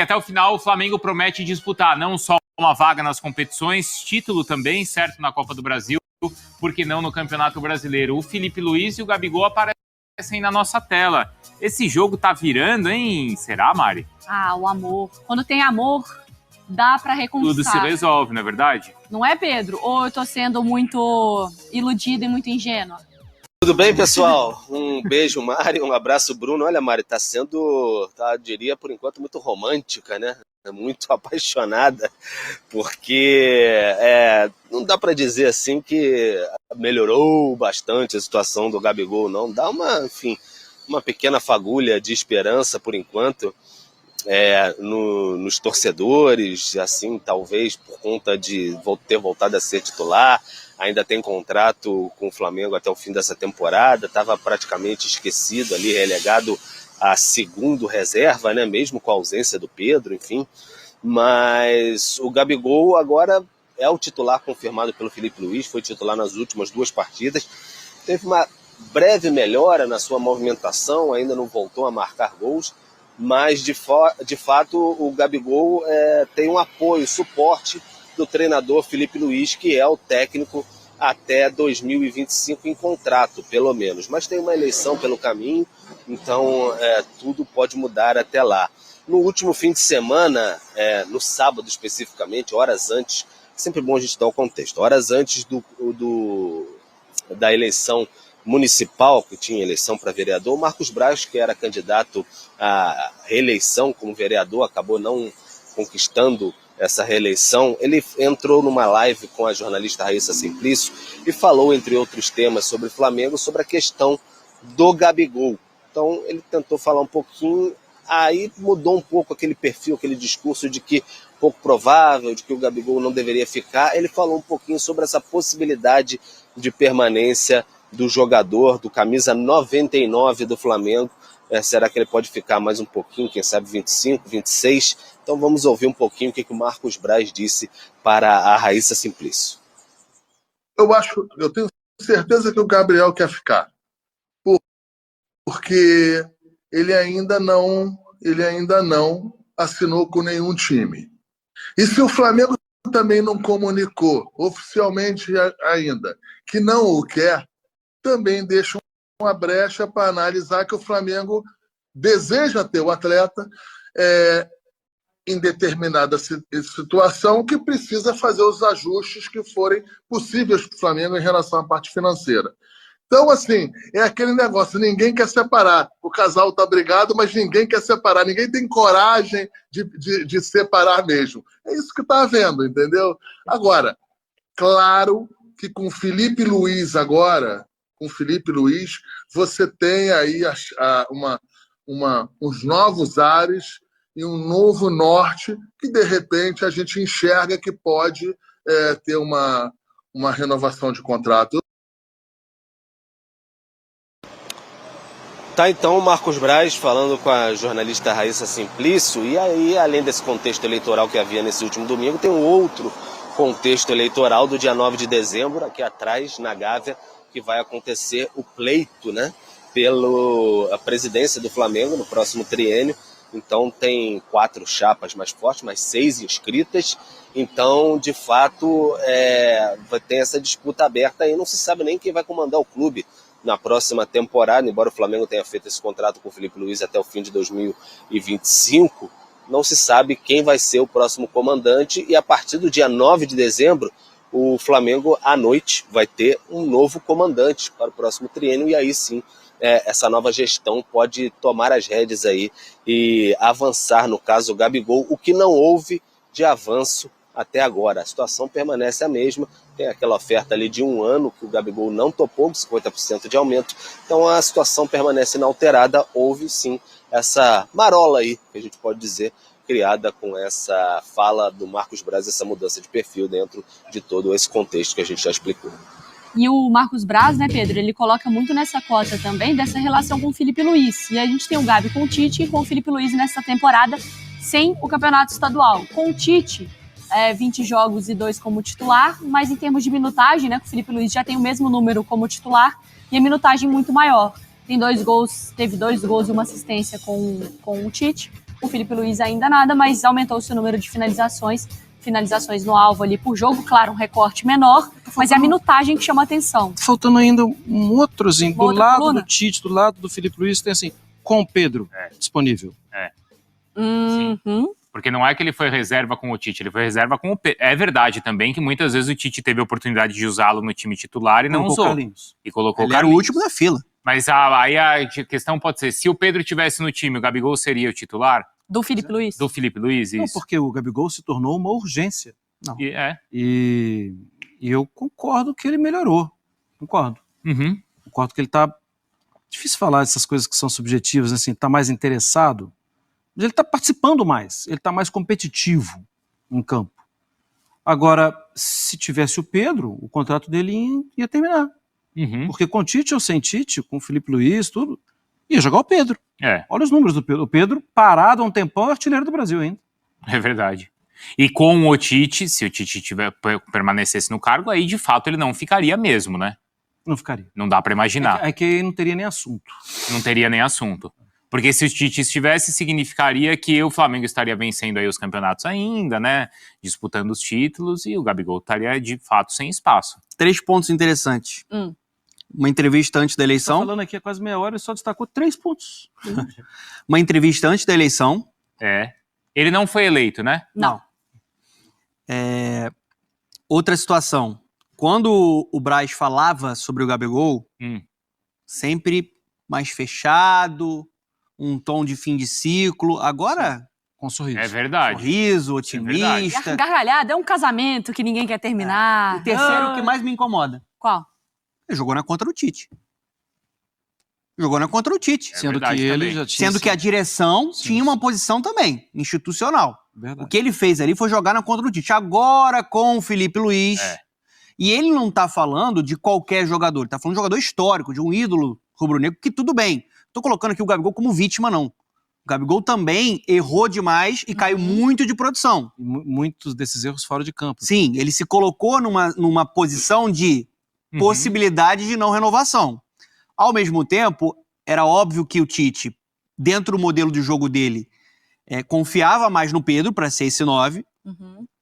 até o final o Flamengo promete disputar não só uma vaga nas competições, título também, certo, na Copa do Brasil, por que não no Campeonato Brasileiro. O Felipe Luiz e o Gabigol aparecem na nossa tela. Esse jogo tá virando, hein? Será, Mari? Ah, o amor. Quando tem amor, dá pra reconquistar. Tudo se resolve, não é verdade? Não é, Pedro? Ou eu tô sendo muito iludida e muito ingênua? Tudo bem, pessoal? Um beijo, Mari, um abraço, Bruno. Olha, Mari, tá sendo, diria, por enquanto, muito romântica, né? Muito apaixonada, porque não dá para dizer assim que melhorou bastante a situação do Gabigol, não. Dá uma pequena fagulha de esperança, por enquanto, nos torcedores, assim, talvez por conta de ter voltado a ser titular. Ainda tem contrato com o Flamengo até o fim dessa temporada, estava praticamente esquecido ali, relegado a segundo reserva, né? Mesmo com a ausência do Pedro, enfim. Mas o Gabigol agora é o titular confirmado pelo Felipe Luiz, foi titular nas últimas 2 partidas, teve uma breve melhora na sua movimentação, ainda não voltou a marcar gols, mas de fato o Gabigol tem um apoio, suporte do treinador Felipe Luiz, que é o técnico até 2025 em contrato, pelo menos. Mas tem uma eleição pelo caminho, então tudo pode mudar até lá. No último fim de semana, no sábado especificamente, horas antes, é sempre bom a gente dar o contexto, horas antes da eleição municipal, que tinha eleição para vereador, o Marcos Braz, que era candidato à reeleição como vereador, acabou não conquistando essa reeleição. Ele entrou numa live com a jornalista Raíssa Simplício e falou, entre outros temas, sobre o Flamengo, sobre a questão do Gabigol. Então ele tentou falar um pouquinho, aí mudou um pouco aquele perfil, aquele discurso de que pouco provável, de que o Gabigol não deveria ficar. Ele falou um pouquinho sobre essa possibilidade de permanência do jogador, do camisa 99 do Flamengo. Será que ele pode ficar mais um pouquinho, quem sabe 25, 26? Então vamos ouvir um pouquinho o que o Marcos Braz disse para a Raíssa Simplício. Eu tenho certeza que o Gabriel quer ficar, porque ele ainda não assinou com nenhum time. E se o Flamengo também não comunicou oficialmente ainda que não o quer, também deixa uma brecha para analisar que o Flamengo deseja ter o atleta em determinada situação, que precisa fazer os ajustes que forem possíveis para o Flamengo em relação à parte financeira. Então, assim, é aquele negócio, ninguém quer separar. O casal está brigado, mas ninguém quer separar. Ninguém tem coragem de separar mesmo. É isso que está havendo, entendeu? Agora, claro que com o Felipe Luiz agora, você tem aí uns novos ares e um novo norte que, de repente, a gente enxerga que pode ter uma renovação de contrato. Tá, então, o Marcos Braz falando com a jornalista Raíssa Simplício. E aí, além desse contexto eleitoral que havia nesse último domingo, tem um outro contexto eleitoral do dia 9 de dezembro, aqui atrás, na Gávea, que vai acontecer o pleito, né, pela presidência do Flamengo no próximo triênio. Então tem 4 chapas mais fortes, mais 6 inscritas. Então, de fato, vai ter essa disputa aberta aí. Não se sabe nem quem vai comandar o clube na próxima temporada, embora o Flamengo tenha feito esse contrato com o Felipe Luiz até o fim de 2025, não se sabe quem vai ser o próximo comandante. E a partir do dia 9 de dezembro, o Flamengo, à noite, vai ter um novo comandante para o próximo triênio, e aí sim, essa nova gestão pode tomar as rédeas aí e avançar, no caso, o Gabigol, o que não houve de avanço até agora. A situação permanece a mesma, tem aquela oferta ali de 1 ano que o Gabigol não topou, 50% de aumento, então a situação permanece inalterada. Houve sim essa marola aí, que a gente pode dizer, criada com essa fala do Marcos Braz, essa mudança de perfil dentro de todo esse contexto que a gente já explicou. E o Marcos Braz, né, Pedro, ele coloca muito nessa cota também dessa relação com o Felipe Luiz. E a gente tem o Gabi com o Tite e com o Felipe Luiz nessa temporada sem o campeonato estadual. Com o Tite, 20 jogos e 2 como titular, mas em termos de minutagem, né, o Felipe Luiz já tem o mesmo número como titular e a minutagem muito maior. Teve 2 gols e uma assistência com o Tite. O Filipe Luiz ainda nada, mas aumentou o seu número de finalizações no alvo ali por jogo. Claro, um recorte menor, mas é a minutagem que chama a atenção. Faltando ainda um outro, assim, do outra lado coluna? do Tite, do lado do Filipe Luiz, tem assim, com o Pedro disponível. Uhum. Porque não é que ele foi reserva com o Tite, ele foi reserva com o Pedro. É verdade também que muitas vezes o Tite teve a oportunidade de usá-lo no time titular e não Colocou usou. Carlinhos. E colocou Ele era o Carlinhos. último da fila. Mas aí a questão pode ser, se o Pedro tivesse no time, o Gabigol seria o titular? Do Filipe Luiz. Do Filipe Luiz, Não, isso? porque o Gabigol se tornou uma urgência. E E eu concordo que ele melhorou. Concordo que ele tá... Difícil falar essas coisas que são subjetivas, assim, tá mais interessado. Mas ele tá participando mais, ele tá mais competitivo em campo. Agora, se tivesse o Pedro, o contrato dele ia terminar. Porque com Tite ou sem Tite, com o Filipe Luiz, tudo, ia jogar o Pedro. Olha os números do Pedro. O Pedro, parado há um tempão, é artilheiro do Brasil ainda. É verdade. E com o Tite, se o Tite permanecesse no cargo, aí de fato ele não ficaria mesmo, né? Não ficaria. Não dá pra imaginar. É que aí não teria nem assunto. Não teria nem assunto. Porque se o Tite estivesse, significaria que o Flamengo estaria vencendo aí os campeonatos ainda, né? Disputando os títulos e o Gabigol estaria de fato sem espaço. 3 pontos interessantes. Uma entrevista antes da Tô eleição. falando aqui há quase meia hora, ele só destacou 3 pontos. Uma entrevista antes da eleição. Ele não foi eleito, né? Não. Outra situação. Quando o Braz falava sobre o Gabigol, sempre mais fechado, um tom de fim de ciclo. Agora, Com sorriso. É verdade. sorriso, É verdade. E otimista. a gargalhada é um casamento que ninguém quer terminar. O terceiro que mais me incomoda. Qual? Ele jogou na contra do Tite. Jogou na contra do Tite. É Sendo que verdade ele também. já tinha... Sendo que a direção tinha uma posição também, institucional. Verdade. O que ele fez ali foi jogar na contra do Tite. Agora com o Filipe Luiz. E ele não tá falando de qualquer jogador. Ele tá falando de um jogador histórico, de um ídolo rubro-negro, que tudo bem. Tô colocando aqui o Gabigol como vítima, não. O Gabigol também errou demais e caiu muito de produção. E muitos desses erros fora de campo. Sim, ele se colocou numa posição de possibilidade de não renovação. Ao mesmo tempo, era óbvio que o Tite, dentro do modelo de jogo dele, confiava mais no Pedro para ser esse 9.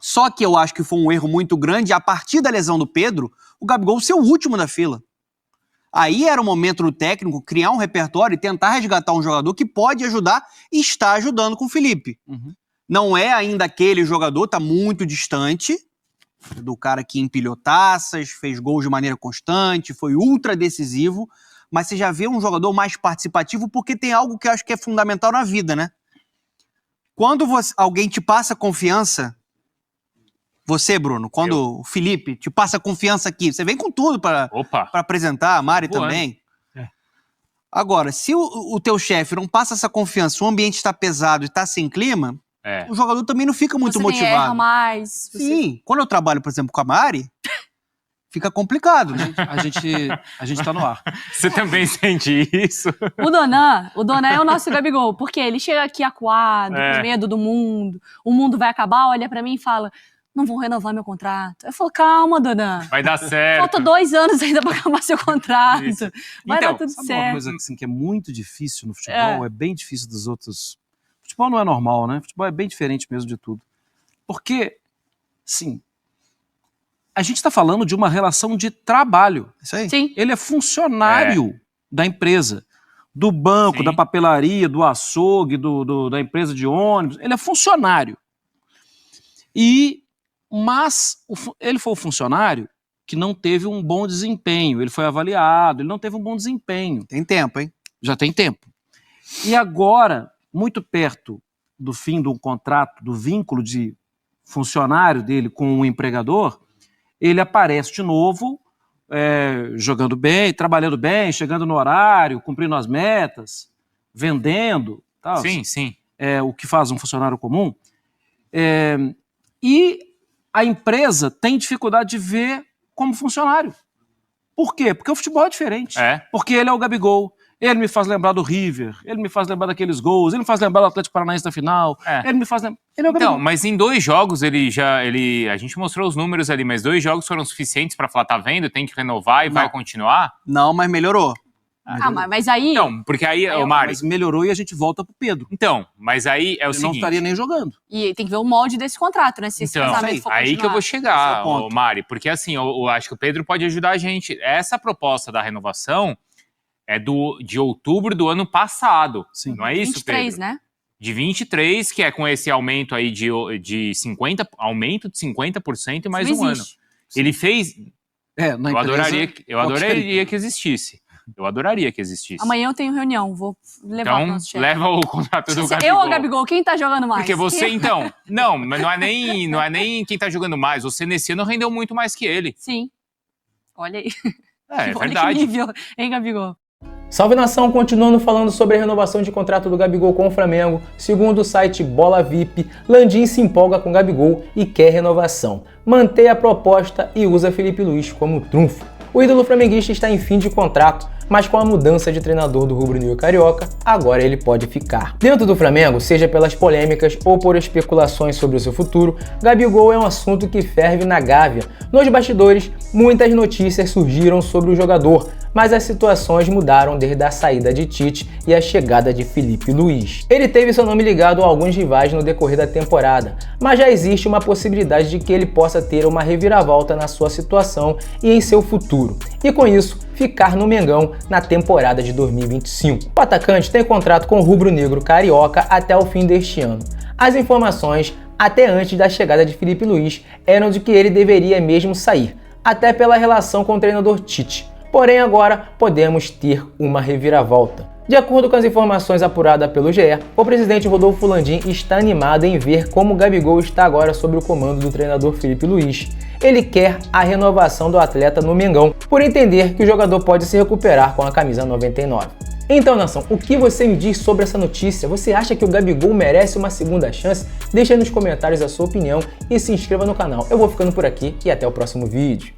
Só que eu acho que foi um erro muito grande, a partir da lesão do Pedro, o Gabigol ser o último da fila. Aí era o momento do técnico criar um repertório e tentar resgatar um jogador que pode ajudar e está ajudando com o Felipe. Não é ainda aquele jogador, está muito distante do cara que empilhou taças, fez gols de maneira constante, foi ultra decisivo, mas você já vê um jogador mais participativo porque tem algo que eu acho que é fundamental na vida, né? Quando alguém te passa confiança, você, Bruno, quando o Felipe te passa confiança aqui, você vem com tudo para apresentar, a Mari também. Agora, se o teu chefe não passa essa confiança, o ambiente está pesado e está sem clima, o jogador também não fica muito motivado. Erra mais. Sim, quando eu trabalho, por exemplo, com a Mari, fica complicado, né? A gente tá no ar. Você também sente isso? O Donan é o nosso Gabigol, porque ele chega aqui acuado, com medo do mundo, o mundo vai acabar, olha pra mim e fala, não vão renovar meu contrato. Eu falo, calma, Donan. Vai dar certo. Falta 2 anos ainda pra acabar seu contrato. Isso. Vai Então, dar tudo Sabe certo. uma coisa assim, que é muito difícil no futebol? É bem difícil dos outros... Futebol não é normal, né? Futebol é bem diferente mesmo de tudo. Porque, sim, a gente está falando de uma relação de trabalho. Isso aí. Sim. Ele é funcionário da empresa, do banco, da papelaria, do açougue, da empresa de ônibus. Ele é funcionário. Mas ele foi o funcionário que não teve um bom desempenho. Ele foi avaliado, ele não teve um bom desempenho. Tem tempo, hein? Já tem tempo. E agora, muito perto do fim do contrato, do vínculo de funcionário dele com o empregador, ele aparece de novo, jogando bem, trabalhando bem, chegando no horário, cumprindo as metas, vendendo, tal. Sim, sim. O que faz um funcionário comum. E a empresa tem dificuldade de ver como funcionário. Por quê? Porque o futebol é diferente. Porque ele é o Gabigol. Ele me faz lembrar do River, ele me faz lembrar daqueles gols, ele me faz lembrar do Atlético Paranaense da final, ele me faz lembrar... Ele é o Gabigol. Então, mas em 2 jogos a gente mostrou os números ali, mas 2 jogos foram suficientes pra falar, tá vendo, tem que renovar e vai continuar? Não, mas melhorou. Mas aí... Então, porque aí, o Mari... Mas melhorou e a gente volta pro Pedro. Então, mas aí é o Ele seguinte... não estaria nem jogando. E tem que ver o molde desse contrato, né? Se esse Então, casamento for aí continuar. que eu vou chegar, Esse é o ponto. Mari, porque assim, eu acho que o Pedro pode ajudar a gente. Essa proposta da renovação é de outubro do ano passado. Sim. Não é isso, 23, Pedro? né? De 23, que é com esse aumento aí de 50, aumento de 50% e mais Isso um ano. existe. Ele fez... Na Eu empresa, adoraria que existisse. Eu adoraria que existisse. Amanhã eu tenho reunião, vou levar pro Então, nosso chefe. leva o contrato do Gabigol. Eu ou o Gabigol, quem tá jogando mais? Porque você, então... Não, mas não é nem quem tá jogando mais. Você nesse ano rendeu muito mais que ele. Sim. Olha aí. É Olha que verdade. nível, hein, Gabigol? Salve nação, continuando falando sobre a renovação de contrato do Gabigol com o Flamengo. Segundo o site Bola VIP, Landim se empolga com o Gabigol e quer renovação. Mantém a proposta e usa Felipe Luiz como trunfo. O ídolo flamenguista está em fim de contrato, mas com a mudança de treinador do rubro-negro carioca, agora ele pode ficar. Dentro do Flamengo, seja pelas polêmicas ou por especulações sobre o seu futuro, Gabigol é um assunto que ferve na Gávea. Nos bastidores, muitas notícias surgiram sobre o jogador, mas as situações mudaram desde a saída de Tite e a chegada de Felipe Luiz. Ele teve seu nome ligado a alguns rivais no decorrer da temporada, mas já existe uma possibilidade de que ele possa ter uma reviravolta na sua situação e em seu futuro, e com isso, ficar no Mengão na temporada de 2025. O atacante tem contrato com o rubro-negro carioca até o fim deste ano. As informações, até antes da chegada de Felipe Luiz, eram de que ele deveria mesmo sair, até pela relação com o treinador Tite. Porém, agora podemos ter uma reviravolta. De acordo com as informações apuradas pelo GE, o presidente Rodolfo Landim está animado em ver como o Gabigol está agora sob o comando do treinador Felipe Luiz. Ele quer a renovação do atleta no Mengão, por entender que o jogador pode se recuperar com a camisa 99. Então, nação, o que você me diz sobre essa notícia? Você acha que o Gabigol merece uma segunda chance? Deixe aí nos comentários a sua opinião e se inscreva no canal. Eu vou ficando por aqui e até o próximo vídeo.